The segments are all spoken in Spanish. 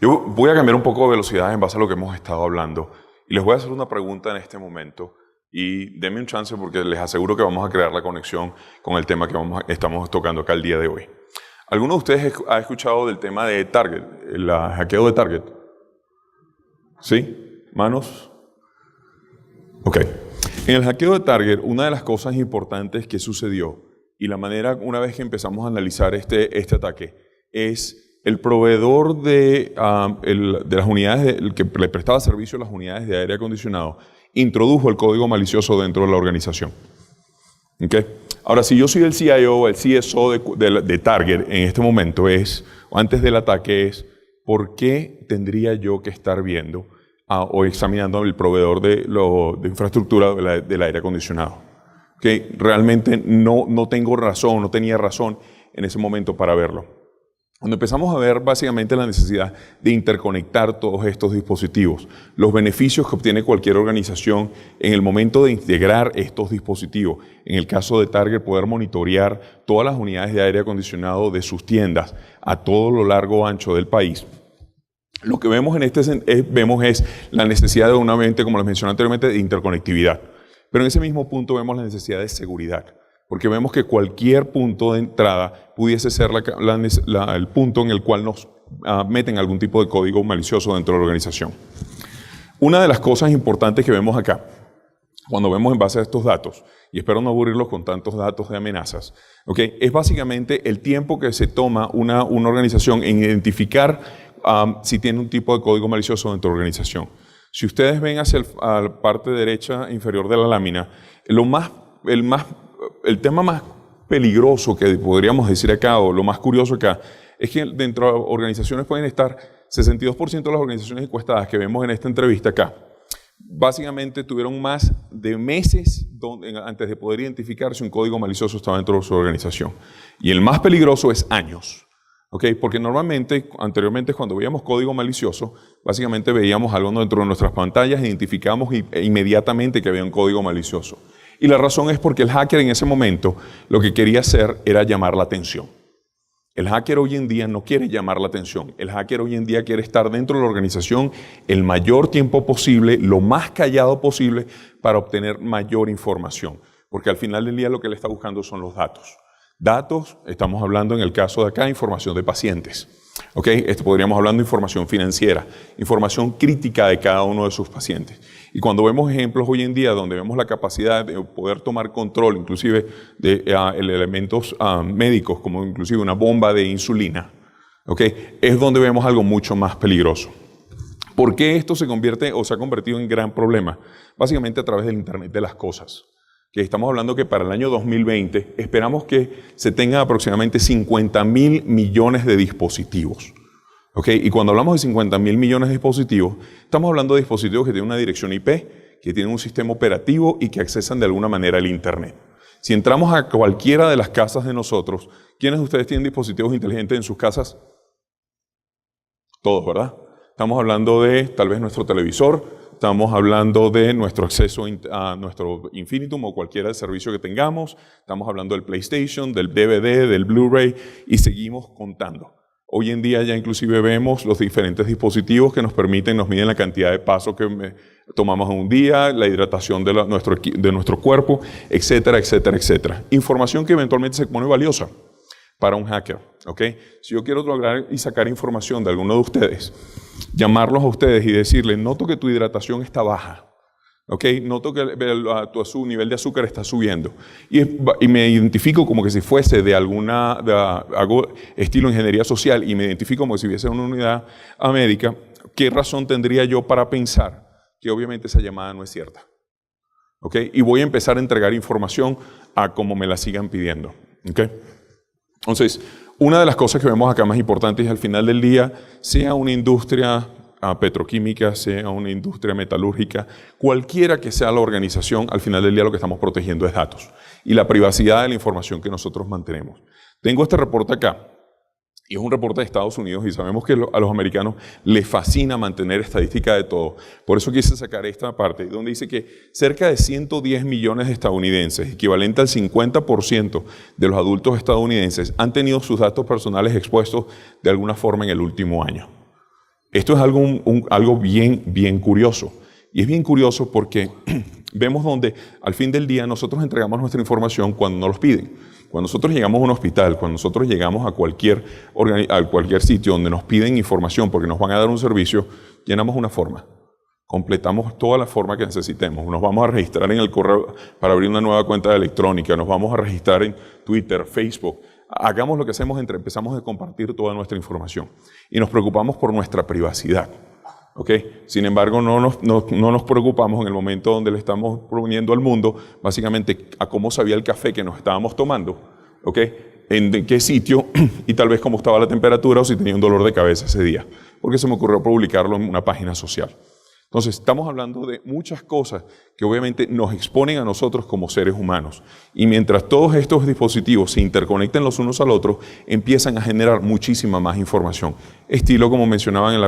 Yo voy a cambiar un poco de velocidad en base a lo que hemos estado hablando y les voy a hacer una pregunta en este momento y denme un chance porque les aseguro que vamos a crear la conexión con el tema que estamos tocando acá el día de hoy. ¿Alguno de ustedes ha escuchado del tema de Target, el hackeo de Target? ¿Sí? ¿Manos? Ok. En el hackeo de Target, una de las cosas importantes que sucedió y la manera, una vez que empezamos a analizar este ataque, es el proveedor de las unidades, el que le prestaba servicio a las unidades de aire acondicionado, introdujo el código malicioso dentro de la organización. ¿Okay? Ahora, si yo soy el CIO o el CSO de Target en este momento, antes del ataque, ¿por qué tendría yo que estar viendo o examinando el proveedor de infraestructura del aire acondicionado? Que realmente no tengo razón, no tenía razón en ese momento para verlo. Cuando empezamos a ver básicamente la necesidad de interconectar todos estos dispositivos, los beneficios que obtiene cualquier organización en el momento de integrar estos dispositivos, en el caso de Target poder monitorear todas las unidades de aire acondicionado de sus tiendas a todo lo largo ancho del país. Lo que vemos es la necesidad de obviamente, como les mencioné anteriormente, de interconectividad. Pero en ese mismo punto vemos la necesidad de seguridad. Porque vemos que cualquier punto de entrada pudiese ser el punto en el cual nos meten algún tipo de código malicioso dentro de la organización. Una de las cosas importantes que vemos acá, cuando vemos en base a estos datos, y espero no aburrirlos con tantos datos de amenazas, ¿okay? Es básicamente el tiempo que se toma una organización en identificar si tiene un tipo de código malicioso dentro de la organización. Si ustedes ven hacia la parte derecha inferior de la lámina, el tema más peligroso que podríamos decir acá, o lo más curioso acá, es que dentro de organizaciones pueden estar 62% de las organizaciones encuestadas que vemos en esta entrevista acá, básicamente tuvieron más de meses antes de poder identificar si un código malicioso estaba dentro de su organización. Y el más peligroso es años. ¿Okay? Porque normalmente, anteriormente cuando veíamos código malicioso, básicamente veíamos algo dentro de nuestras pantallas, identificamos inmediatamente que había un código malicioso. Y la razón es porque el hacker en ese momento lo que quería hacer era llamar la atención. El hacker hoy en día no quiere llamar la atención. El hacker hoy en día quiere estar dentro de la organización el mayor tiempo posible, lo más callado posible, para obtener mayor información. Porque al final del día lo que le está buscando son los datos. Datos, estamos hablando en el caso de acá, información de pacientes. ¿Okay? Podríamos hablar de información financiera, información crítica de cada uno de sus pacientes. Y cuando vemos ejemplos hoy en día donde vemos la capacidad de poder tomar control, inclusive de elementos médicos, como inclusive una bomba de insulina, ¿okay? Es donde vemos algo mucho más peligroso. ¿Por qué esto se convierte o se ha convertido en gran problema? Básicamente a través del Internet de las cosas. Que estamos hablando que para el año 2020 esperamos que se tengan aproximadamente 50.000 millones de dispositivos. ¿Okay? Y cuando hablamos de 50.000 millones de dispositivos, estamos hablando de dispositivos que tienen una dirección IP, que tienen un sistema operativo y que accesan de alguna manera el Internet. Si entramos a cualquiera de las casas de nosotros, ¿quiénes de ustedes tienen dispositivos inteligentes en sus casas? Todos, ¿verdad? Estamos hablando de tal vez nuestro televisor, estamos hablando de nuestro acceso a nuestro Infinitum o cualquier servicio que tengamos, estamos hablando del PlayStation, del DVD, del Blu-ray y seguimos contando. Hoy en día ya inclusive vemos los diferentes dispositivos que nos miden la cantidad de pasos que tomamos en un día, la hidratación de nuestro cuerpo, etcétera, etcétera, etcétera. Información que eventualmente se pone valiosa para un hacker. ¿Okay? Si yo quiero lograr y sacar información de alguno de ustedes, llamarlos a ustedes y decirles, noto que tu hidratación está baja. ¿Okay? Noto que su nivel de azúcar está subiendo. Y me identifico como que si fuese hago estilo ingeniería social y me identifico como si hubiese una unidad médica, ¿qué razón tendría yo para pensar que obviamente esa llamada no es cierta? ¿Okay? Y voy a empezar a entregar información a como me la sigan pidiendo. ¿Okay? Entonces, una de las cosas que vemos acá más importantes es al final del día, sea una industria petroquímica, sea una industria metalúrgica, cualquiera que sea la organización, al final del día lo que estamos protegiendo es datos y la privacidad de la información que nosotros mantenemos. Tengo este reporte acá, y es un reporte de Estados Unidos, y sabemos que a los americanos les fascina mantener estadística de todo. Por eso quise sacar esta parte, donde dice que cerca de 110 millones de estadounidenses, equivalente al 50% de los adultos estadounidenses, han tenido sus datos personales expuestos de alguna forma en el último año. Esto es algo bien curioso. Y es bien curioso porque vemos donde al fin del día nosotros entregamos nuestra información cuando nos los piden. Cuando nosotros llegamos a un hospital, cuando nosotros llegamos a cualquier sitio donde nos piden información porque nos van a dar un servicio, llenamos una forma. Completamos toda la forma que necesitemos. Nos vamos a registrar en el correo para abrir una nueva cuenta electrónica, nos vamos a registrar en Twitter, Facebook. Hagamos lo que hacemos, empezamos a compartir toda nuestra información. Y nos preocupamos por nuestra privacidad. ¿Okay? Sin embargo, no nos preocupamos en el momento donde le estamos proponiendo al mundo, básicamente, a cómo sabía el café que nos estábamos tomando, ¿okay? En qué sitio y tal vez cómo estaba la temperatura o si tenía un dolor de cabeza ese día, porque se me ocurrió publicarlo en una página social. Entonces, estamos hablando de muchas cosas que obviamente nos exponen a nosotros como seres humanos. Y mientras todos estos dispositivos se interconecten los unos al otro, empiezan a generar muchísima más información. Estilo, como mencionaban en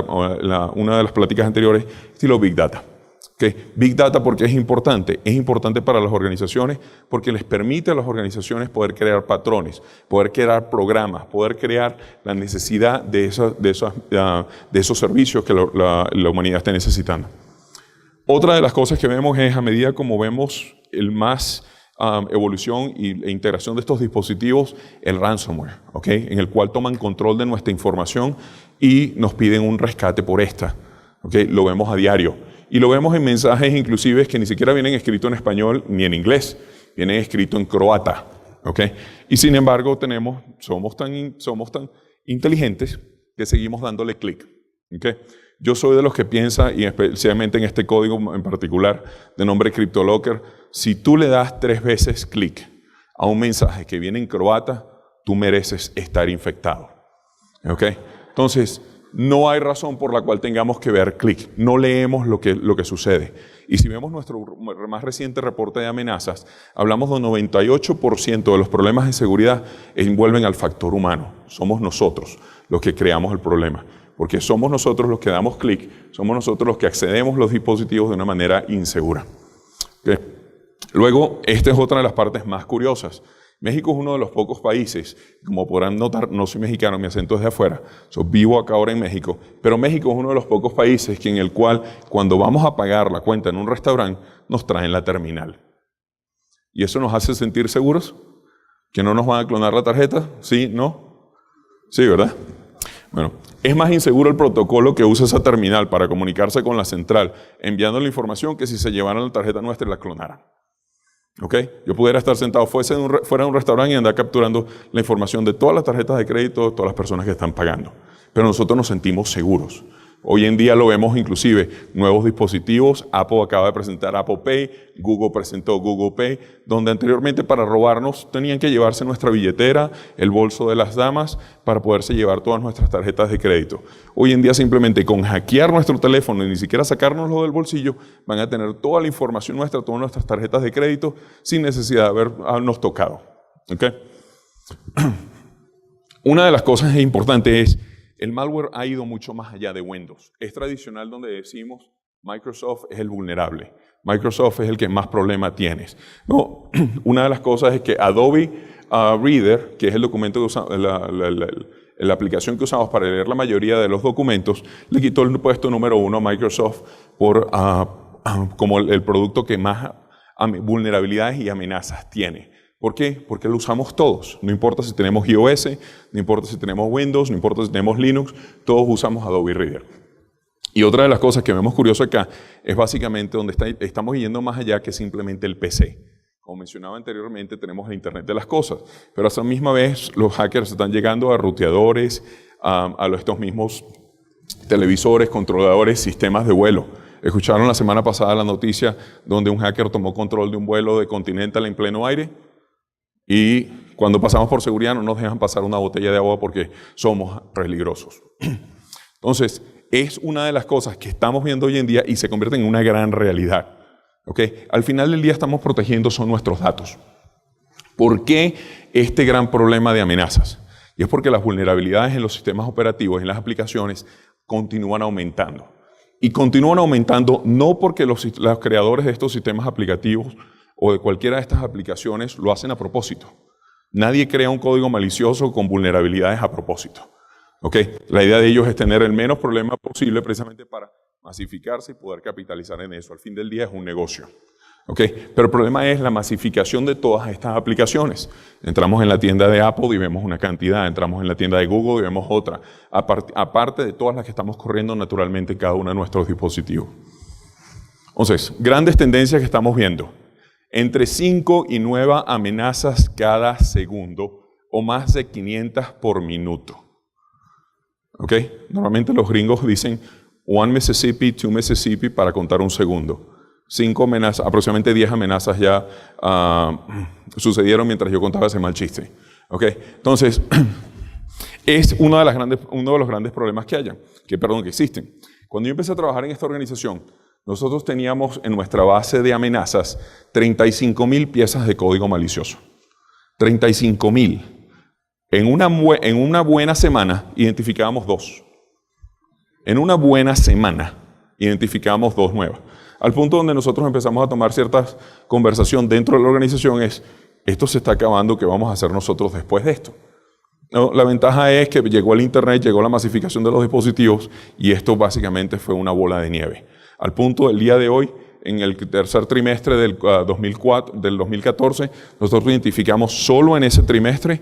una de las pláticas anteriores, estilo Big Data. ¿Okay? Big Data, ¿por qué es importante? Es importante para las organizaciones porque les permite a las organizaciones poder crear patrones, poder crear programas, poder crear la necesidad de esos servicios que la humanidad está necesitando. Otra de las cosas que vemos es, a medida como vemos evolución e integración de estos dispositivos, el ransomware, ¿okay? En el cual toman control de nuestra información y nos piden un rescate por esta. ¿Okay? Lo vemos a diario. Y lo vemos en mensajes inclusive que ni siquiera vienen escritos en español ni en inglés, vienen escritos en croata. ¿Okay? Y sin embargo somos tan inteligentes que seguimos dándole clic. ¿Okay? Yo soy de los que piensa, y especialmente en este código en particular de nombre CryptoLocker, si tú le das 3 veces clic a un mensaje que viene en croata, tú mereces estar infectado. ¿Okay? Entonces, no hay razón por la cual tengamos que ver clic. No leemos lo que sucede. Y si vemos nuestro más reciente reporte de amenazas, hablamos de 98% de los problemas de seguridad envuelven al factor humano. Somos nosotros los que creamos el problema. Porque somos nosotros los que damos clic, somos nosotros los que accedemos a los dispositivos de una manera insegura. ¿Okay? Luego, esta es otra de las partes más curiosas. México es uno de los pocos países, como podrán notar, no soy mexicano, mi acento es de afuera, vivo acá ahora en México, pero México es uno de los pocos países en el cual cuando vamos a pagar la cuenta en un restaurante, nos traen la terminal. ¿Y eso nos hace sentir seguros? ¿Que no nos van a clonar la tarjeta? ¿Sí? ¿No? Sí, ¿verdad? Bueno, es más inseguro el protocolo que usa esa terminal para comunicarse con la central, enviando la información que si se llevaran la tarjeta nuestra y la clonaran. ¿Okay? Yo pudiera estar sentado fuera de un restaurante y andar capturando la información de todas las tarjetas de crédito de todas las personas que están pagando. Pero nosotros nos sentimos seguros. Hoy en día lo vemos inclusive, nuevos dispositivos, Apple acaba de presentar Apple Pay, Google presentó Google Pay, donde anteriormente para robarnos tenían que llevarse nuestra billetera, el bolso de las damas, para poderse llevar todas nuestras tarjetas de crédito. Hoy en día simplemente con hackear nuestro teléfono y ni siquiera sacárnoslo del bolsillo, van a tener toda la información nuestra, todas nuestras tarjetas de crédito, sin necesidad de habernos tocado. ¿Okay? Una de las cosas importantes es, el malware ha ido mucho más allá de Windows. Es tradicional donde decimos Microsoft es el vulnerable. Microsoft es el que más problema tienes. No, una de las cosas es que Adobe Reader, que es el documento que usamos, la aplicación que usamos para leer la mayoría de los documentos, le quitó el puesto número 1 a Microsoft como el producto que más vulnerabilidades y amenazas tiene. ¿Por qué? Porque lo usamos todos. No importa si tenemos iOS, no importa si tenemos Windows, no importa si tenemos Linux, todos usamos Adobe Reader. Y otra de las cosas que vemos curioso acá es básicamente donde estamos yendo más allá que simplemente el PC. Como mencionaba anteriormente, tenemos el Internet de las cosas, pero a esa misma vez los hackers están llegando a ruteadores, a estos mismos televisores, controladores, sistemas de vuelo. ¿Escucharon la semana pasada la noticia donde un hacker tomó control de un vuelo de Continental en pleno aire? Y cuando pasamos por seguridad no nos dejan pasar una botella de agua porque somos peligrosos. Entonces, es una de las cosas que estamos viendo hoy en día y se convierte en una gran realidad. ¿Okay? Al final del día estamos protegiendo son nuestros datos. ¿Por qué este gran problema de amenazas? Y es porque las vulnerabilidades en los sistemas operativos, en las aplicaciones, continúan aumentando. Y continúan aumentando no porque los creadores de estos sistemas aplicativos o de cualquiera de estas aplicaciones lo hacen a propósito. Nadie crea un código malicioso con vulnerabilidades a propósito. ¿Ok? La idea de ellos es tener el menos problema posible precisamente para masificarse y poder capitalizar en eso. Al fin del día es un negocio. ¿Ok? Pero el problema es la masificación de todas estas aplicaciones. Entramos en la tienda de Apple y vemos una cantidad, entramos en la tienda de Google y vemos otra, aparte de todas las que estamos corriendo naturalmente en cada uno de nuestros dispositivos. Entonces, grandes tendencias que estamos viendo. Entre 5 y 9 amenazas cada segundo o más de 500 por minuto. ¿Ok? Normalmente los gringos dicen 1 Mississippi, 2 Mississippi para contar un segundo. 5 amenazas, aproximadamente 10 amenazas ya sucedieron mientras yo contaba ese mal chiste. ¿Okay? Entonces, es uno de los grandes problemas que existen. Cuando yo empecé a trabajar en esta organización, nosotros teníamos en nuestra base de amenazas 35,000 piezas de código malicioso. 35,000. En una buena semana identificábamos 2. En una buena semana identificábamos 2 nuevas. Al punto donde nosotros empezamos a tomar cierta conversación dentro de la organización es, esto se está acabando, ¿qué vamos a hacer nosotros después de esto? No, la ventaja es que llegó el Internet, llegó la masificación de los dispositivos y esto básicamente fue una bola de nieve. Al punto del día de hoy, en el tercer trimestre del 2014, nosotros identificamos solo en ese trimestre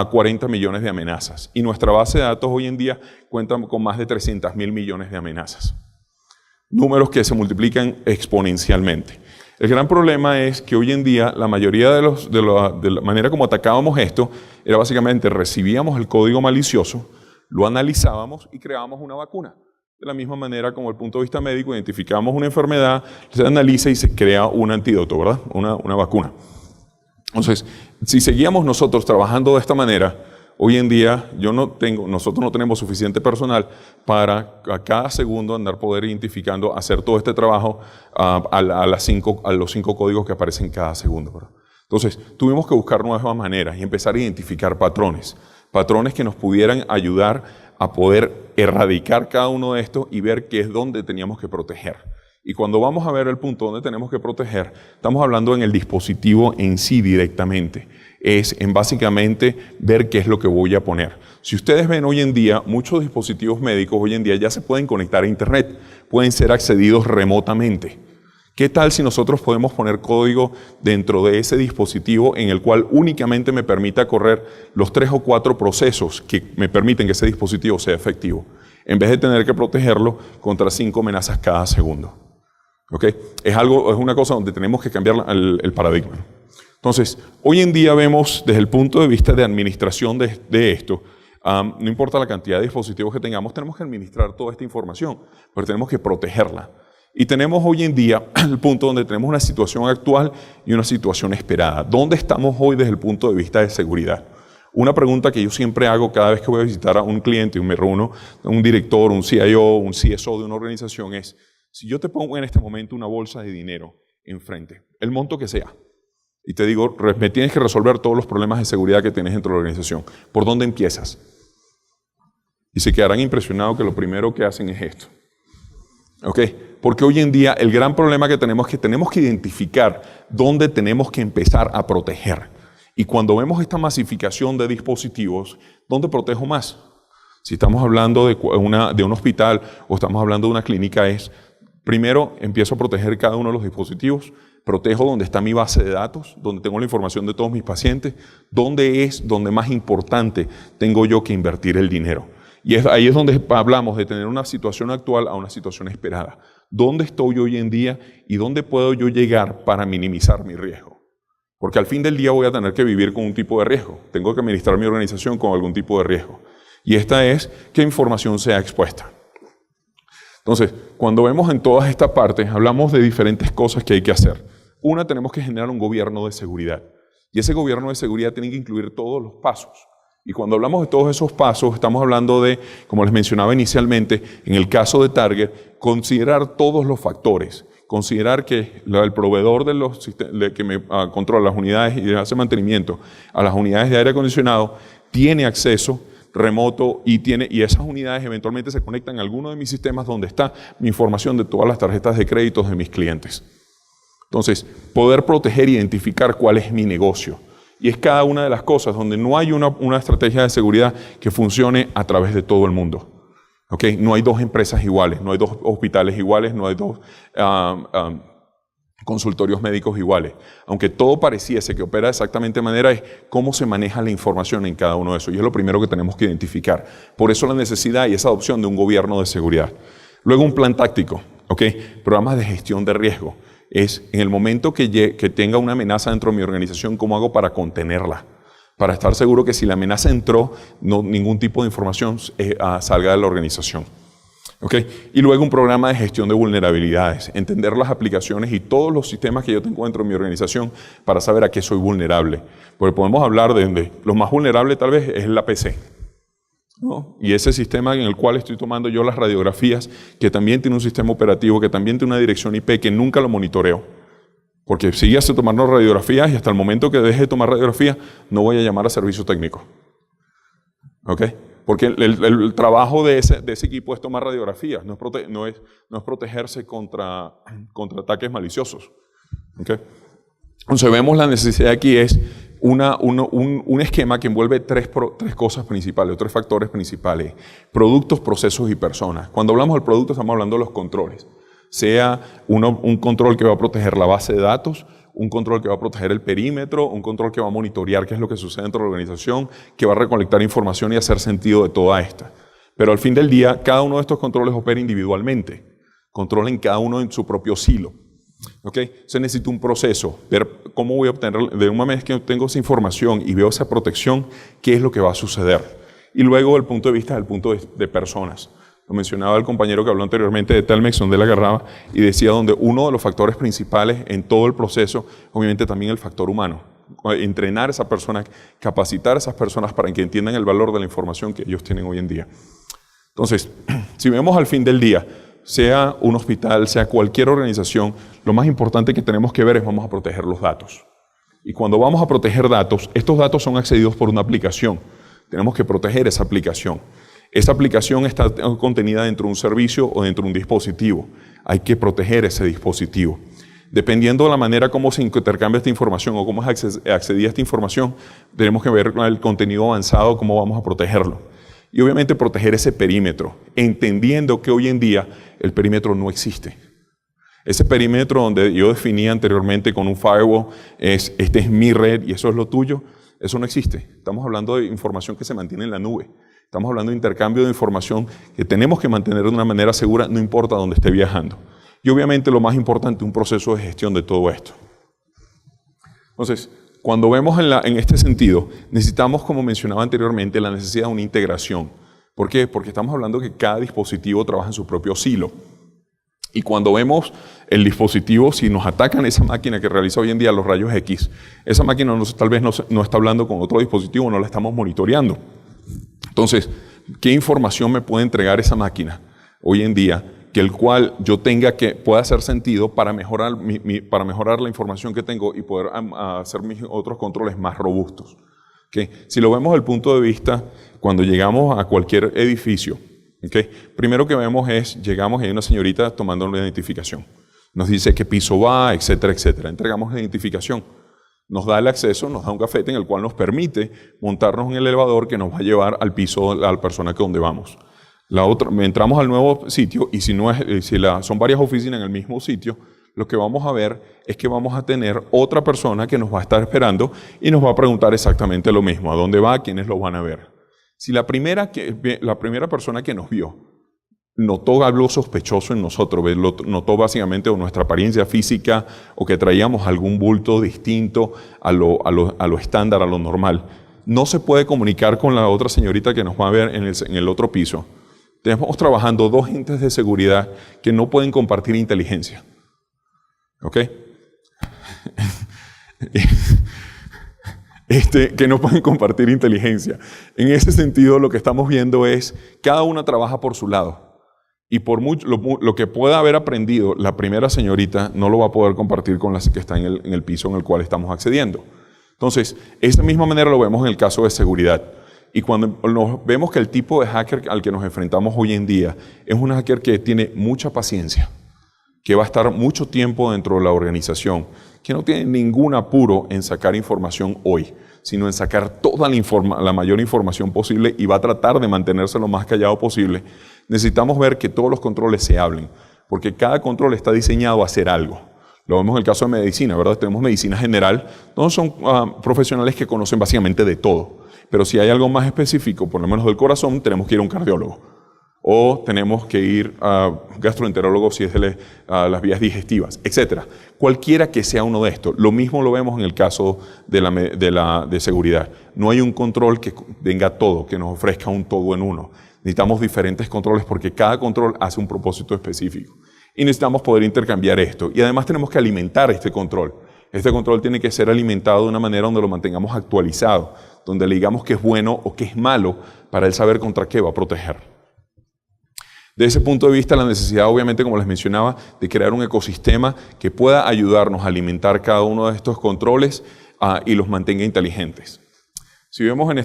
40 millones de amenazas. Y nuestra base de datos hoy en día cuenta con más de 300,000 millones de amenazas. Números que se multiplican exponencialmente. El gran problema es que hoy en día la mayoría de la manera como atacábamos esto era básicamente recibíamos el código malicioso, lo analizábamos y creábamos una vacuna. De la misma manera como desde el punto de vista médico identificamos una enfermedad, se analiza y se crea un antídoto, ¿verdad? Una vacuna. Entonces, si seguíamos nosotros trabajando de esta manera, hoy en día nosotros no tenemos suficiente personal para a cada segundo andar poder identificando, hacer todo este trabajo a los 5 códigos que aparecen cada segundo, ¿verdad? Entonces, tuvimos que buscar nuevas maneras y empezar a identificar patrones que nos pudieran ayudar a poder erradicar cada uno de estos y ver qué es donde teníamos que proteger. Y cuando vamos a ver el punto donde tenemos que proteger, estamos hablando en el dispositivo en sí directamente. Es en básicamente ver qué es lo que voy a poner. Si ustedes ven hoy en día, muchos dispositivos médicos hoy en día ya se pueden conectar a Internet, pueden ser accedidos remotamente. ¿Qué tal si nosotros podemos poner código dentro de ese dispositivo en el cual únicamente me permita correr los 3 o 4 procesos que me permiten que ese dispositivo sea efectivo, en vez de tener que protegerlo contra 5 amenazas cada segundo? ¿Okay? Es una cosa donde tenemos que cambiar el paradigma. Entonces, hoy en día vemos desde el punto de vista de administración de esto, no importa la cantidad de dispositivos que tengamos, tenemos que administrar toda esta información, pero tenemos que protegerla. Y tenemos hoy en día el punto donde tenemos una situación actual y una situación esperada. ¿Dónde estamos hoy desde el punto de vista de seguridad? Una pregunta que yo siempre hago cada vez que voy a visitar a un cliente y me reúno, un director, un CIO, un CSO de una organización es, si yo te pongo en este momento una bolsa de dinero enfrente, el monto que sea, y te digo, me tienes que resolver todos los problemas de seguridad que tienes dentro de la organización, ¿por dónde empiezas? Y se quedarán impresionados que lo primero que hacen es esto. ¿Ok? Porque hoy en día el gran problema que tenemos es que tenemos que identificar dónde tenemos que empezar a proteger. Y cuando vemos esta masificación de dispositivos, ¿dónde protejo más? Si estamos hablando de un hospital o estamos hablando de una clínica, primero empiezo a proteger cada uno de los dispositivos, protejo donde está mi base de datos, donde tengo la información de todos mis pacientes, donde más importante tengo yo que invertir el dinero. Y ahí es donde hablamos de tener una situación actual a una situación esperada. ¿Dónde estoy hoy en día y dónde puedo yo llegar para minimizar mi riesgo? Porque al fin del día voy a tener que vivir con un tipo de riesgo. Tengo que administrar mi organización con algún tipo de riesgo. Y esta es que información sea expuesta. Entonces, cuando vemos en todas estas partes, hablamos de diferentes cosas que hay que hacer. Una, tenemos que generar un gobierno de seguridad. Y ese gobierno de seguridad tiene que incluir todos los pasos. Y cuando hablamos de todos esos pasos, estamos hablando de, como les mencionaba inicialmente, en el caso de Target, considerar todos los factores. Considerar que el proveedor que me controla las unidades y hace mantenimiento a las unidades de aire acondicionado tiene acceso remoto y esas unidades eventualmente se conectan a alguno de mis sistemas donde está mi información de todas las tarjetas de créditos de mis clientes. Entonces, poder proteger e identificar cuál es mi negocio. Y es cada una de las cosas donde no hay una estrategia de seguridad que funcione a través de todo el mundo. ¿Okay? No hay dos empresas iguales, no hay dos hospitales iguales, no hay dos consultorios médicos iguales. Aunque todo pareciese que opera exactamente de manera, es cómo se maneja la información en cada uno de esos. Y es lo primero que tenemos que identificar. Por eso la necesidad y esa adopción de un gobierno de seguridad. Luego un plan táctico, ¿okay? Programas de gestión de riesgo. Es en el momento que tenga una amenaza dentro de mi organización, ¿cómo hago para contenerla? Para estar seguro que si la amenaza entró, ningún tipo de información salga de la organización. ¿Okay? Y luego un programa de gestión de vulnerabilidades, entender las aplicaciones y todos los sistemas que yo tengo dentro de mi organización para saber a qué soy vulnerable. Porque podemos hablar de lo más vulnerable tal vez es la PC, ¿no? Y ese sistema en el cual estoy tomando yo las radiografías, que también tiene un sistema operativo, que también tiene una dirección IP, que nunca lo monitoreo. Porque sigue tomando radiografías y hasta el momento que deje de tomar radiografías no voy a llamar a servicio técnico. ¿Ok? Porque el trabajo de ese equipo es tomar radiografías, no es protegerse contra ataques maliciosos. ¿Ok? Entonces vemos la necesidad aquí es un esquema que envuelve tres cosas principales, o tres factores principales: productos, procesos y personas. Cuando hablamos del producto estamos hablando de los controles. Sea un control que va a proteger la base de datos, un control que va a proteger el perímetro, un control que va a monitorear qué es lo que sucede dentro de la organización, que va a recolectar información y hacer sentido de toda esta. Pero al fin del día, cada uno de estos controles opera individualmente, controlen cada uno en su propio silo. ¿Okay? Se necesita un proceso, ver cómo voy a obtener, de una vez que tengo esa información y veo esa protección, qué es lo que va a suceder. Y luego el punto de vista es el punto de personas. Lo mencionaba el compañero que habló anteriormente de Telmex, donde él agarraba y decía donde uno de los factores principales en todo el proceso, obviamente también el factor humano. Entrenar a esa persona, capacitar a esas personas para que entiendan el valor de la información que ellos tienen hoy en día. Entonces, si vemos al fin del día, sea un hospital, sea cualquier organización, lo más importante que tenemos que ver es vamos a proteger los datos. Y cuando vamos a proteger datos, estos datos son accedidos por una aplicación. Tenemos que proteger esa aplicación. Esa aplicación está contenida dentro de un servicio o dentro de un dispositivo. Hay que proteger ese dispositivo. Dependiendo de la manera como se intercambia esta información o cómo es accedida a esta información, tenemos que ver el contenido avanzado, cómo vamos a protegerlo. Y obviamente proteger ese perímetro, entendiendo que hoy en día el perímetro no existe. Ese perímetro donde yo definía anteriormente con un firewall, este es mi red y eso es lo tuyo, eso no existe. Estamos hablando de información que se mantiene en la nube. Estamos hablando de intercambio de información que tenemos que mantener de una manera segura, no importa dónde esté viajando. Y obviamente lo más importante, un proceso de gestión de todo esto. Entonces, cuando vemos en este sentido, necesitamos, como mencionaba anteriormente, la necesidad de una integración. ¿Por qué? Porque estamos hablando que cada dispositivo trabaja en su propio silo. Y cuando vemos el dispositivo, si nos atacan esa máquina que realiza hoy en día los rayos X, esa máquina tal vez no está hablando con otro dispositivo, no la estamos monitoreando. Entonces, ¿qué información me puede entregar esa máquina hoy en día que el cual yo pueda hacer sentido para mejorar la información que tengo y poder hacer mis otros controles más robustos? ¿Okay? Si lo vemos desde el punto de vista, cuando llegamos a cualquier edificio, ¿okay? Primero que vemos llegamos y hay una señorita tomando una identificación. Nos dice qué piso va, etcétera, etcétera. Entregamos la identificación. Nos da el acceso, nos da un gafete en el cual nos permite montarnos en el elevador que nos va a llevar al piso, a la persona que donde vamos. Entramos al nuevo sitio y si son varias oficinas en el mismo sitio, lo que vamos a ver es que vamos a tener otra persona que nos va a estar esperando y nos va a preguntar exactamente lo mismo, a dónde va, quiénes lo van a ver. Si la primera persona que nos vio notó algo sospechoso en nosotros, notó básicamente o nuestra apariencia física o que traíamos algún bulto distinto a lo estándar, a lo normal, no se puede comunicar con la otra señorita que nos va a ver en el otro piso. Estamos trabajando dos entes de seguridad que no pueden compartir inteligencia. ¿Ok? Que no pueden compartir inteligencia. En ese sentido, lo que estamos viendo es cada una trabaja por su lado. Y por mucho, lo que pueda haber aprendido la primera señorita no lo va a poder compartir con la que está en el piso en el cual estamos accediendo. Entonces, esa misma manera lo vemos en el caso de seguridad. Y cuando vemos que el tipo de hacker al que nos enfrentamos hoy en día es un hacker que tiene mucha paciencia, que va a estar mucho tiempo dentro de la organización, que no tiene ningún apuro en sacar información hoy. sino en sacar toda la mayor información posible y va a tratar de mantenerse lo más callado posible, necesitamos ver que todos los controles se hablen, porque cada control está diseñado a hacer algo. Lo vemos en el caso de medicina, ¿verdad? Tenemos medicina general, todos son profesionales que conocen básicamente de todo, pero si hay algo más específico, por lo menos del corazón, tenemos que ir a un cardiólogo. O tenemos que ir a gastroenterólogo si es de las vías digestivas, etc. Cualquiera que sea uno de estos. Lo mismo lo vemos en el caso de seguridad. No hay un control que venga todo, que nos ofrezca un todo en uno. Necesitamos diferentes controles porque cada control hace un propósito específico. Y necesitamos poder intercambiar esto. Y además tenemos que alimentar este control. Este control tiene que ser alimentado de una manera donde lo mantengamos actualizado, donde le digamos que es bueno o que es malo para él saber contra qué va a proteger. De ese punto de vista, la necesidad, obviamente, como les mencionaba, de crear un ecosistema que pueda ayudarnos a alimentar cada uno de estos controles y los mantenga inteligentes. Si vemos en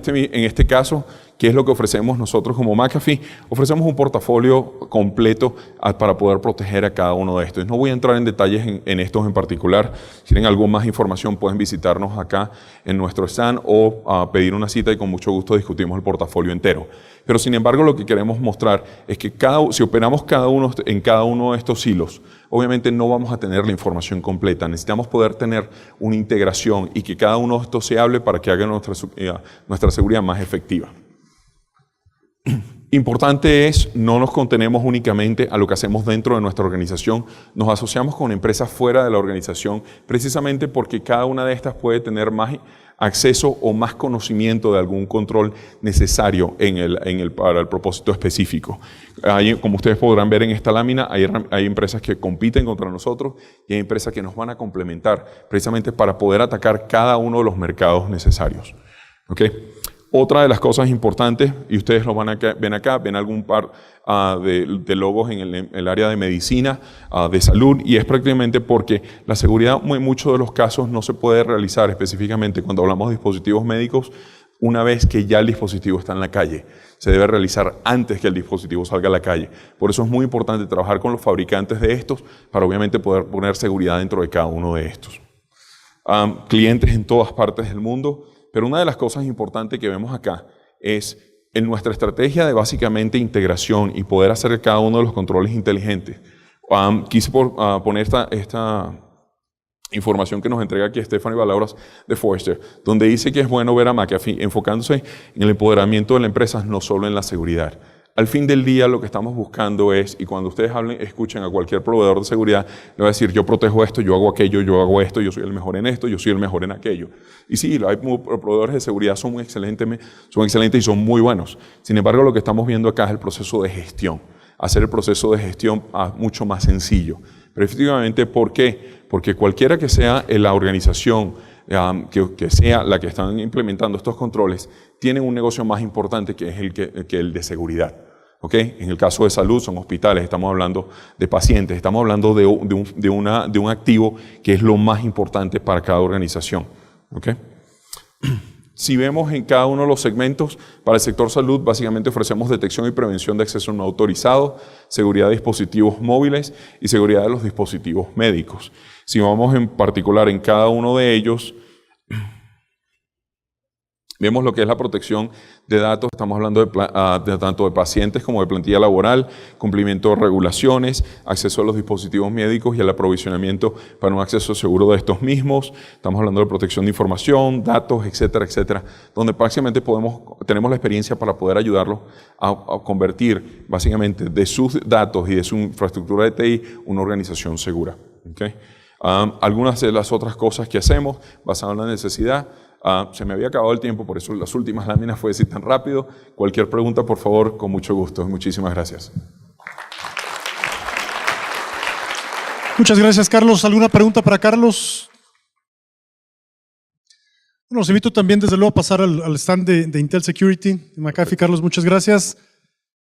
este caso, ¿qué es lo que ofrecemos nosotros como McAfee? Ofrecemos un portafolio completo para poder proteger a cada uno de estos. No voy a entrar en detalles en estos en particular. Si tienen algo más información, pueden visitarnos acá en nuestro stand o pedir una cita y con mucho gusto discutimos el portafolio entero. Pero sin embargo, lo que queremos mostrar es que si operamos en cada uno de estos hilos, obviamente no vamos a tener la información completa. Necesitamos poder tener una integración y que cada uno de estos se hable para que haga nuestra seguridad más efectiva. Importante es, no nos contenemos únicamente a lo que hacemos dentro de nuestra organización, nos asociamos con empresas fuera de la organización, precisamente porque cada una de estas puede tener más acceso o más conocimiento de algún control necesario para el propósito específico. Como ustedes podrán ver en esta lámina, hay empresas que compiten contra nosotros y hay empresas que nos van a complementar precisamente para poder atacar cada uno de los mercados necesarios. ¿Okay? Otra de las cosas importantes, y ustedes lo ven algún par de logos en el área de medicina, de salud, y es prácticamente porque la seguridad en muchos de los casos no se puede realizar específicamente cuando hablamos de dispositivos médicos una vez que ya el dispositivo está en la calle. Se debe realizar antes que el dispositivo salga a la calle. Por eso es muy importante trabajar con los fabricantes de estos para obviamente poder poner seguridad dentro de cada uno de estos. Clientes en todas partes del mundo. Pero una de las cosas importantes que vemos acá es en nuestra estrategia de básicamente integración y poder hacer cada uno de los controles inteligentes. Quise poner esta información que nos entrega aquí Stephanie Balauras de Forrester, donde dice que es bueno ver a McAfee enfocándose en el empoderamiento de la empresa, no solo en la seguridad. Al fin del día lo que estamos buscando es, y cuando ustedes escuchen a cualquier proveedor de seguridad, le va a decir, yo protejo esto, yo hago aquello, yo hago esto, yo soy el mejor en esto, yo soy el mejor en aquello. Y sí, hay proveedores de seguridad son excelentes y son muy buenos. Sin embargo, lo que estamos viendo acá es el proceso de gestión. Hacer el proceso de gestión mucho más sencillo. Pero efectivamente, ¿por qué? Porque cualquiera que sea la organización, que sea la que están implementando estos controles, tienen un negocio más importante que es el de seguridad. ¿Okay? En el caso de salud son hospitales, estamos hablando de pacientes, estamos hablando de un activo que es lo más importante para cada organización. ¿Okay? Si vemos en cada uno de los segmentos, para el sector salud básicamente ofrecemos detección y prevención de acceso no autorizado, seguridad de dispositivos móviles y seguridad de los dispositivos médicos. Si vamos en particular en cada uno de ellos, vemos lo que es la protección de datos, estamos hablando de tanto de pacientes como de plantilla laboral, cumplimiento de regulaciones, acceso a los dispositivos médicos y al aprovisionamiento para un acceso seguro de estos mismos. Estamos hablando de protección de información, datos, etcétera, etcétera, donde prácticamente tenemos la experiencia para poder ayudarlos a convertir básicamente de sus datos y de su infraestructura de TI una organización segura. ¿Okay? Algunas de las otras cosas que hacemos basadas en la necesidad. Se me había acabado el tiempo, por eso las últimas láminas fue decir tan rápido. Cualquier pregunta, por favor, con mucho gusto. Muchísimas gracias. Muchas gracias, Carlos. ¿Alguna pregunta para Carlos? Bueno, los invito también, desde luego, a pasar al stand de Intel Security, de McAfee. Carlos, muchas gracias.